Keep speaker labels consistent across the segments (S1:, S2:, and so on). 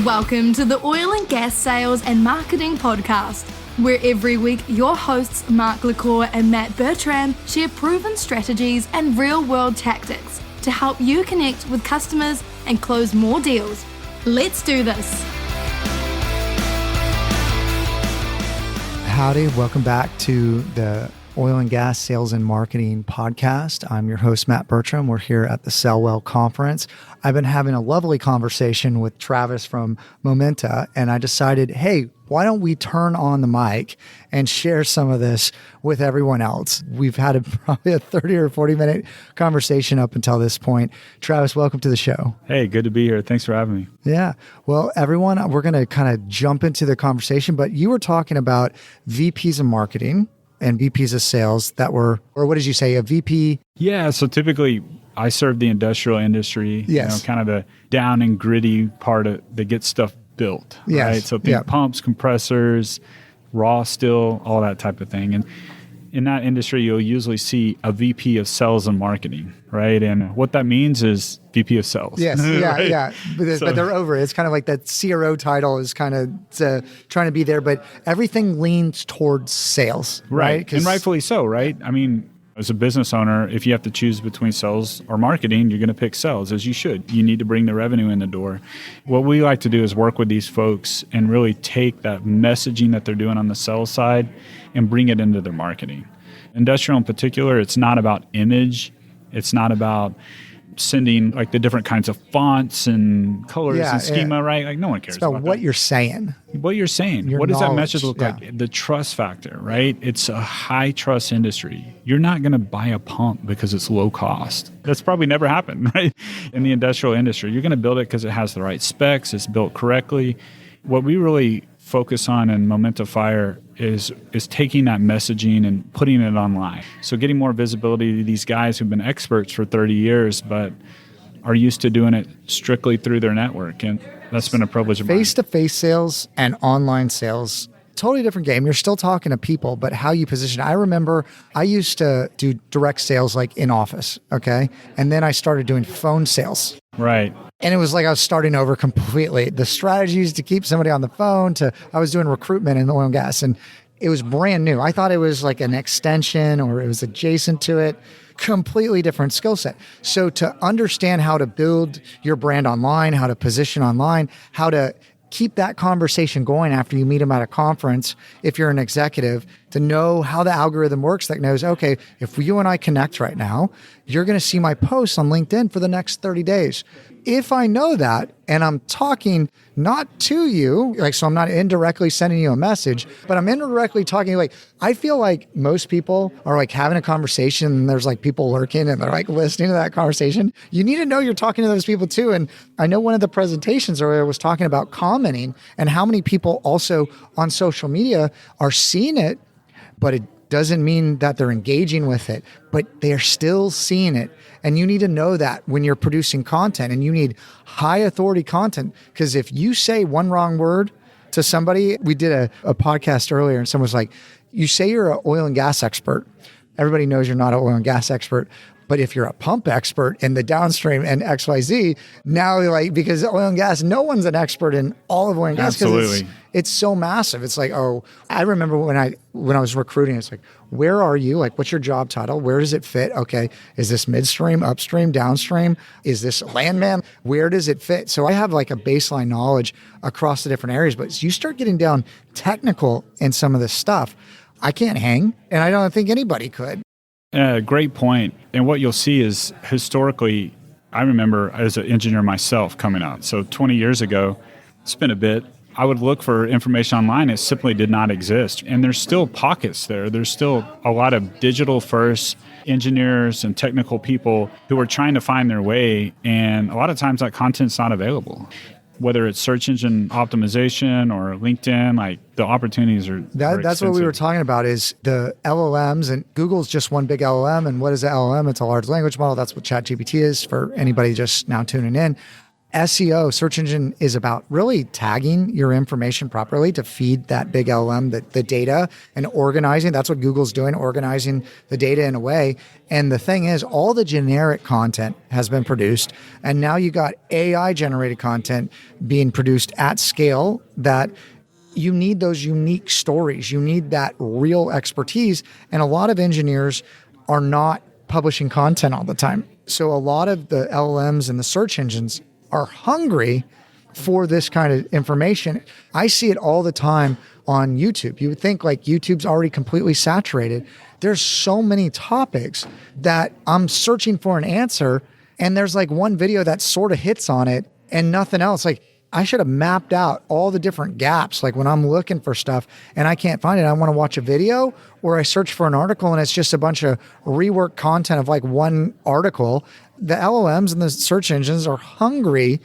S1: Welcome to the Oil and Gas Sales and Marketing Podcast, where every week your hosts Mark LaCour and Matt Bertram share proven strategies and real-world tactics to help you connect with customers and close more deals. Let's do this.
S2: Howdy, welcome back to the Oil and Gas Sales and Marketing Podcast. I'm your host, Matt Bertram. We're here at the Sell Well Conference. I've been having a lovely conversation with Travis from Momenta, and I decided, hey, why don't we turn on the mic and share some of this with everyone else? We've had probably a 30 or 40 minute conversation up until this point. Travis, welcome to the show.
S3: Hey, good to be here. Thanks for having me.
S2: Yeah. Well, everyone, we're going to kind of jump into the conversation, but you were talking about VPs of marketing and VPs of sales that were, or what did you say, a VP?
S3: Yeah, so typically I serve the industrial industry,
S2: yes.
S3: Kind of the down and gritty part that gets stuff built,
S2: yes.
S3: right? So think pumps, compressors, raw steel, all that type of thing. And in that industry, you'll usually see a VP of sales and marketing, right? And what that means is VP of sales.
S2: Yes, yeah,
S3: right?
S2: yeah. But they're over it. It's kind of like that CRO title is kind of trying to be there, but everything leans towards sales, right?
S3: And rightfully so, right? I mean, as a business owner, if you have to choose between sales or marketing, you're going to pick sales, as you should. You need to bring the revenue in the door. What we like to do is work with these folks and really take that messaging that they're doing on the sales side and bring it into their marketing. Industrial in particular, it's not about image. It's not about sending like the different kinds of fonts and colors and schema, right? Like no one cares about
S2: what
S3: that.
S2: You're saying.
S3: What you're saying.
S2: Your
S3: what does
S2: knowledge,
S3: that message look like? The trust factor, right? It's a high trust industry. You're not going to buy a pump because it's low cost. That's probably never happened, right? In the industrial industry, you're going to build it because it has the right specs. It's built correctly. What we really focus on in Momenta Fire is taking that messaging and putting it online. So getting more visibility to these guys who've been experts for 30 years, but are used to doing it strictly through their network. And that's been a privilege of mine.
S2: Face-to-face sales and online sales, totally different game. You're still talking to people, but how you position. I remember I used to do direct sales like in office, okay? And then I started doing phone sales.
S3: Right.
S2: And it was like I was starting over completely. The strategies to keep somebody on the phone I was doing recruitment in oil and gas, and it was brand new. I thought it was like an extension or it was adjacent to it. Completely different skill set. So to understand how to build your brand online, how to position online, how to keep that conversation going after you meet them at a conference, if you're an executive, to know how the algorithm works that knows, okay, if you and I connect right now, you're going to see my posts on LinkedIn for the next 30 days. If I know that and I'm talking not to you, like, so I'm not indirectly sending you a message, but I'm indirectly talking, like, I feel like most people are like having a conversation and there's like people lurking and they're like listening to that conversation. You need to know you're talking to those people too. And I know one of the presentations earlier was talking about commenting and how many people also on social media are seeing it, but it doesn't mean that they're engaging with it, but they're still seeing it. And you need to know that when you're producing content, and you need high authority content, because if you say one wrong word to somebody, we did a podcast earlier and someone was like, you say you're an oil and gas expert. Everybody knows you're not an oil and gas expert. But if you're a pump expert in the downstream and XYZ, now like, because oil and gas, no one's an expert in all of oil and gas.
S3: Absolutely.
S2: It's so massive. It's like, oh, I remember when I was recruiting, it's like, where are you? Like, what's your job title? Where does it fit? Okay. Is this midstream, upstream, downstream? Is this landman? Where does it fit? So I have like a baseline knowledge across the different areas, but you start getting down technical in some of this stuff, I can't hang. And I don't think anybody could.
S3: Great point. And what you'll see is historically, I remember as an engineer myself coming out. So 20 years ago, it's been a bit, I would look for information online. It simply did not exist. And there's still pockets there. There's still a lot of digital first engineers and technical people who are trying to find their way. And a lot of times that content's not available. Whether it's search engine optimization or LinkedIn, like the opportunities are
S2: That's what we were talking about is the LLMs, and Google's just one big LLM. And what is an LLM? It's a large language model. That's what ChatGPT is for anybody just now tuning in. SEO, search engine, is about really tagging your information properly to feed that big LLM, the data, and organizing. That's what Google's doing, organizing the data in a way. And the thing is, all the generic content has been produced. And now you got AI generated content being produced at scale that you need those unique stories. You need that real expertise. And a lot of engineers are not publishing content all the time. So a lot of the LLMs and the search engines are hungry for this kind of information. I see it all the time on YouTube. You would think like YouTube's already completely saturated. There's so many topics that I'm searching for an answer, and there's like one video that sort of hits on it and nothing else. Like, I should have mapped out all the different gaps. Like when I'm looking for stuff and I can't find it, I want to watch a video, or I search for an article and it's just a bunch of reworked content of like one article. The LLMs and the search engines are hungry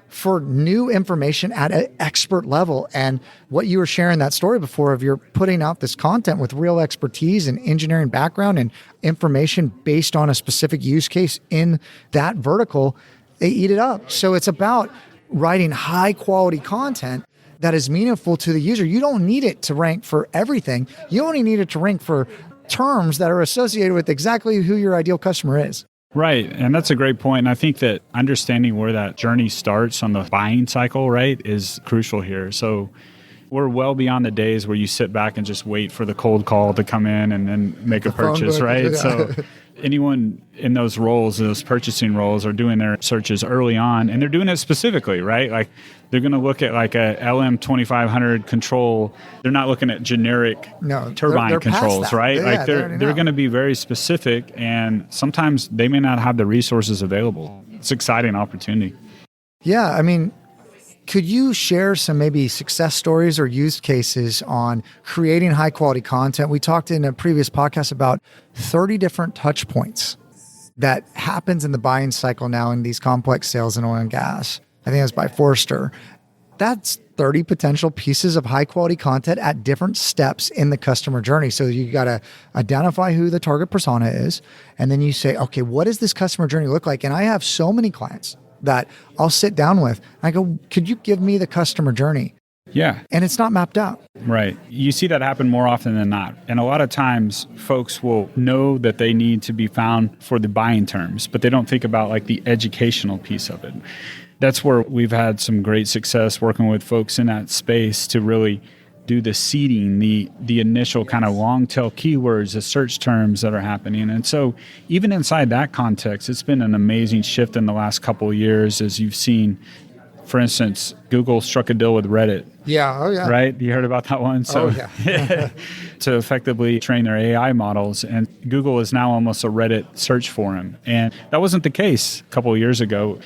S2: for new information at an expert level. And what you were sharing that story before of you're putting out this content with real expertise and engineering background and information based on a specific use case in that vertical, they eat it up. So it's about writing high quality content that is meaningful to the user. You don't need it to rank for everything. You only need it to rank for terms that are associated with exactly who your ideal customer is.
S3: Right. And that's a great point. And I think that understanding where that journey starts on the buying cycle, right, is crucial here. So we're well beyond the days where you sit back and just wait for the cold call to come in and then make a purchase, right? So anyone in those roles, those purchasing roles, are doing their searches early on, and they're doing it specifically, right? Like they're going to look at like a LM2500 control. They're not looking at generic turbine
S2: they're
S3: controls, right?
S2: Yeah,
S3: like they're going to be very specific, and sometimes they may not have the resources available. It's an exciting opportunity.
S2: Yeah, I mean, could you share some maybe success stories or use cases on creating high quality content? We talked in a previous podcast about 30 different touch points that happens in the buying cycle now in these complex sales in oil and gas. I think that's by Forrester. That's 30 potential pieces of high quality content at different steps in the customer journey. So you got to identify who the target persona is. And then you say, okay, what does this customer journey look like? And I have so many clients that I'll sit down with. I go, could you give me the customer journey?
S3: Yeah.
S2: And it's not mapped out.
S3: Right. You see that happen more often than not. And a lot of times folks will know that they need to be found for the buying terms, but they don't think about like the educational piece of it. That's where we've had some great success working with folks in that space to really do the seeding, the initial kind of long tail keywords, the search terms that are happening. And so even inside that context, it's been an amazing shift in the last couple of years, as you've seen. For instance, Google struck a deal with Reddit.
S2: Yeah. Oh, yeah.
S3: Right? You heard about that one? So, to effectively train their AI models. And Google is now almost a Reddit search forum. And that wasn't the case a couple of years ago.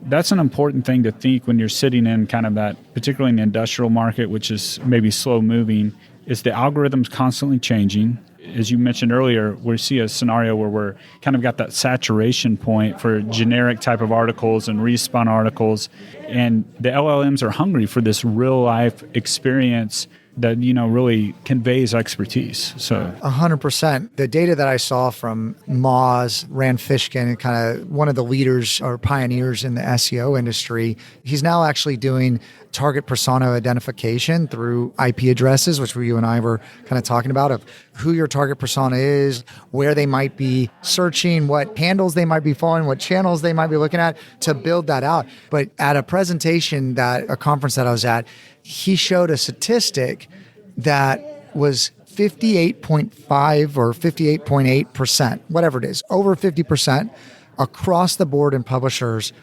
S3: That's an important thing to think when you're sitting in kind of that, particularly in the industrial market, which is maybe slow moving, is the algorithms constantly changing. As you mentioned earlier, we see a scenario where we're kind of got that saturation point for generic type of articles and respun articles. And the LLMs are hungry for this real life experience that, really conveys expertise. So
S2: 100%. The data that I saw from Moz, Rand Fishkin, kind of one of the leaders or pioneers in the SEO industry, he's now actually doing target persona identification through IP addresses, which you and I were kind of talking about, of who your target persona is, where they might be searching, what handles they might be following, what channels they might be looking at, to build that out. But at a presentation a conference that I was at, he showed a statistic that was 58.5 or 58.8%, whatever it is, over 50% across the board in publishers,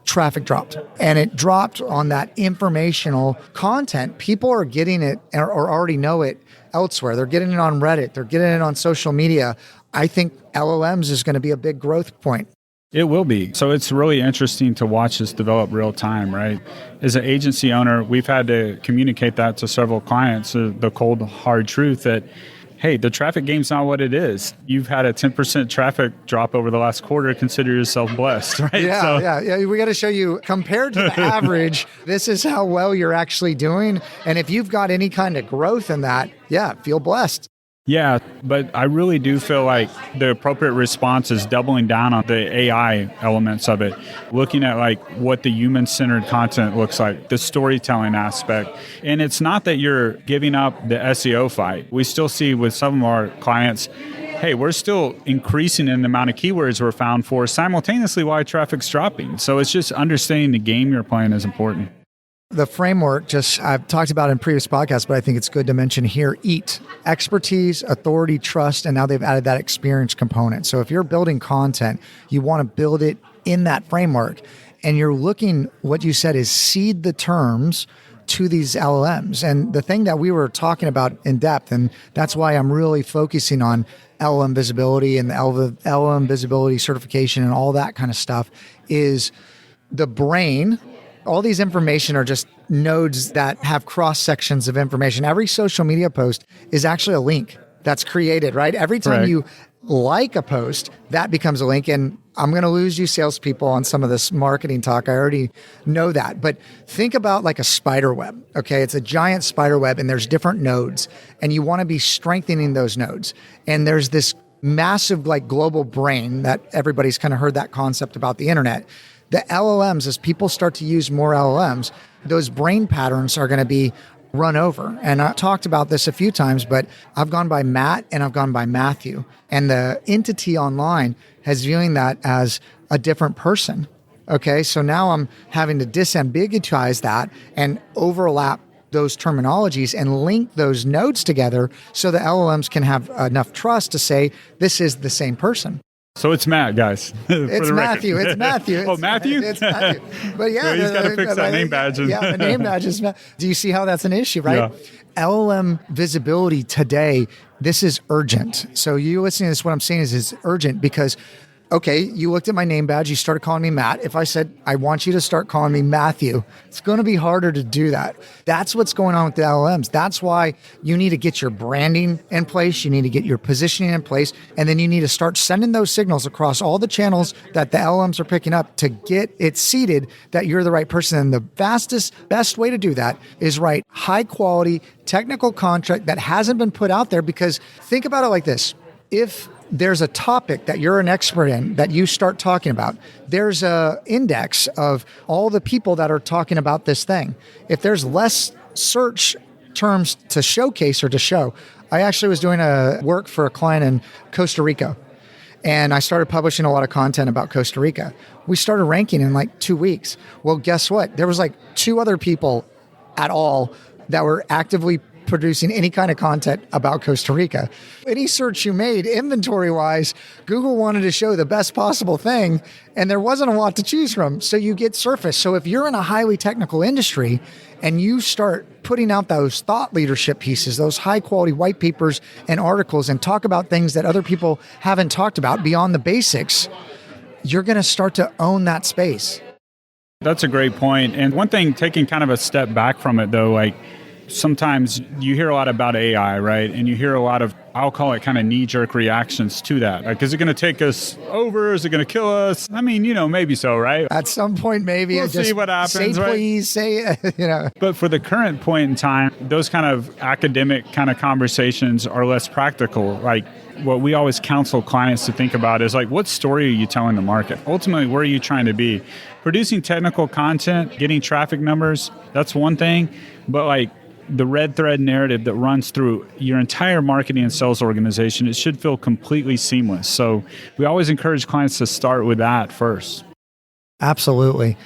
S2: traffic dropped. And it dropped on that informational content. People are getting it or already know it elsewhere. They're getting it on Reddit. They're getting it on social media. I think LLMs is going to be a big growth point.
S3: It will be. So it's really interesting to watch this develop real time, right? As an agency owner, we've had to communicate that to several clients, the cold, hard truth that, hey, the traffic game's not what it is. You've had a 10% traffic drop over the last quarter. Consider yourself blessed, right?
S2: Yeah. We got to show you, compared to the average, this is how well you're actually doing. And if you've got any kind of growth in that, feel blessed.
S3: Yeah, but I really do feel like the appropriate response is doubling down on the AI elements of it, looking at like what the human-centered content looks like, the storytelling aspect. And it's not that you're giving up the SEO fight. We still see with some of our clients, hey, we're still increasing in the amount of keywords we're found for simultaneously while traffic's dropping. So it's just understanding the game you're playing is important.
S2: The framework, just I've talked about in previous podcasts, but I think it's good to mention here, EAT, expertise, authority, trust, and now they've added that experience component. So if you're building content, you want to build it in that framework, and you're looking, what you said is seed the terms to these LLMs. And the thing that we were talking about in depth, and that's why I'm really focusing on LLM visibility and the LLM visibility certification and all that kind of stuff, is the brain. All these information are just nodes that have cross sections of information. Every social media post is actually a link that's created, right? Every time you like a post, that becomes a link. And I'm going to lose you salespeople on some of this marketing talk. I already know that. But think about like a spider web, okay? It's a giant spider web and there's different nodes and you want to be strengthening those nodes. And there's this massive like global brain that everybody's kind of heard that concept about the internet. The LLMs, as people start to use more LLMs, those brain patterns are going to be run over. And I talked about this a few times, but I've gone by Matt and I've gone by Matthew. And the entity online has viewing that as a different person. Okay, so now I'm having to disambiguize that and overlap those terminologies and link those nodes together so the LLMs can have enough trust to say, this is the same person.
S3: So it's Matt, guys.
S2: It's Matthew. It's Matthew.
S3: Oh, Matthew?
S2: It's Matthew. But yeah,
S3: he's got to fix that name badge.
S2: Yeah, the name badge is. Do you see how that's an issue, right? Yeah. LLM visibility today, this is urgent. So you listening to this, what I'm saying is it's urgent because, okay, you looked at my name badge, you started calling me Matt. If I said, I want you to start calling me Matthew, it's going to be harder to do that. That's what's going on with the LLMs. That's why you need to get your branding in place. You need to get your positioning in place. And then you need to start sending those signals across all the channels that the LLMs are picking up to get it seeded that you're the right person. And the fastest, best way to do that is write high quality technical content that hasn't been put out there, because think about it like this. If there's a topic that you're an expert in that you start talking about, there's a index of all the people that are talking about this thing. If there's less search terms to showcase or to show, I actually was doing a work for a client in Costa Rica, and I started publishing a lot of content about Costa Rica. We started ranking in like 2 weeks. Well, guess what? There was like 2 other people at all that were actively producing any kind of content about Costa Rica. Any search you made inventory-wise, Google wanted to show the best possible thing, and there wasn't a lot to choose from, so you get surfaced. So if you're in a highly technical industry and you start putting out those thought leadership pieces, those high-quality white papers and articles, and talk about things that other people haven't talked about beyond the basics, you're going to start to own that space.
S3: That's a great point. And one thing, taking kind of a step back from it, though, like, sometimes you hear a lot about AI, right? And you hear a lot of, I'll call it kind of knee-jerk reactions to that. Like, is it going to take us over? Is it going to kill us? I mean, maybe so, right?
S2: At some point, maybe.
S3: We'll see what happens,
S2: say,
S3: right?
S2: Please, say,
S3: But for the current point in time, those kind of academic kind of conversations are less practical. Like, what we always counsel clients to think about is like, what story are you telling the market? Ultimately, where are you trying to be? Producing technical content, getting traffic numbers, that's one thing. But like, the red thread narrative that runs through your entire marketing and sales organization, it should feel completely seamless. So we always encourage clients to start with that first.
S2: Absolutely.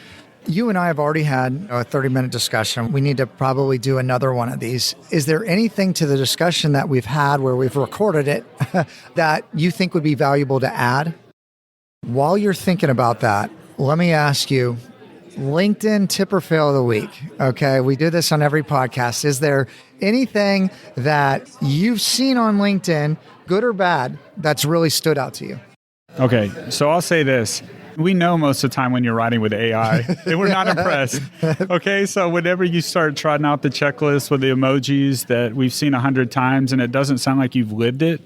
S2: You and I have already had a 30-minute discussion. We need to probably do another one of these. Is there anything to the discussion that we've had where we've recorded it that you think would be valuable to add? While you're thinking about that, let me ask you, LinkedIn tip or fail of the week. Okay, we do this on every podcast. Is there anything that you've seen on LinkedIn, good or bad, that's really stood out to you?
S3: Okay, so I'll say this. We know most of the time when you're writing with AI, and we're not impressed. Okay, so whenever you start trotting out the checklist with the emojis that we've seen 100 times and it doesn't sound like you've lived it,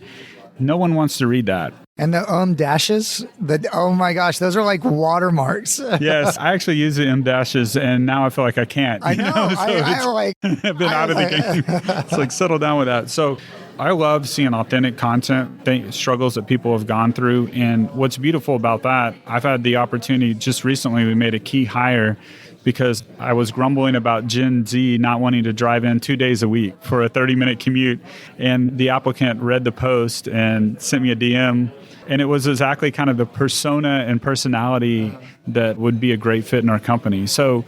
S3: no one wants to read that.
S2: And the dashes, oh my gosh, those are like watermarks.
S3: Yes, I actually use the dashes, and now I feel like I can't.
S2: I know.
S3: So I've been out of the game. It's like, settle down with that. So I love seeing authentic content, struggles that people have gone through. And what's beautiful about that, I've had the opportunity just recently, we made a key hire because I was grumbling about Gen Z not wanting to drive in 2 days a week for a 30-minute commute. And the applicant read the post and sent me a DM. And it was exactly kind of the persona and personality that would be a great fit in our company. So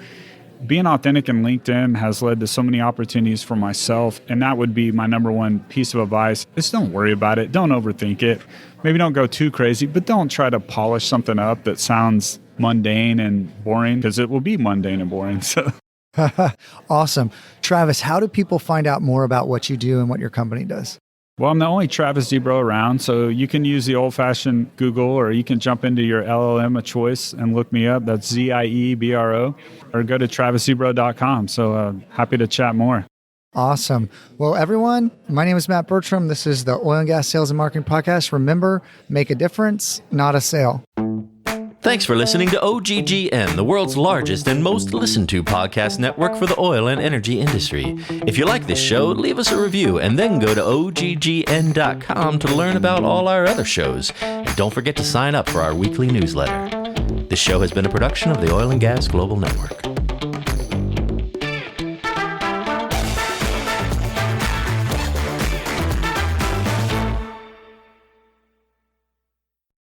S3: being authentic in LinkedIn has led to so many opportunities for myself. And that would be my number one piece of advice. Just don't worry about it. Don't overthink it. Maybe don't go too crazy, but don't try to polish something up that sounds mundane and boring, because it will be mundane and boring. So,
S2: Awesome. Travis, how do people find out more about what you do and what your company does?
S3: well, I'm the only Travis Ziebro around, so you can use the old-fashioned Google, or you can jump into your LLM of choice and look me up. That's Ziebro, or go to travisziebro.com. So happy to chat more.
S2: Awesome. Well, everyone, my name is Matt Bertram. This is the Oil and Gas Sales and Marketing Podcast. Remember, make a difference, not a sale.
S4: Thanks for listening to OGGN, the world's largest and most listened to podcast network for the oil and energy industry. If you like this show, leave us a review and then go to OGGN.com to learn about all our other shows. And don't forget to sign up for our weekly newsletter. This show has been a production of the Oil and Gas Global Network.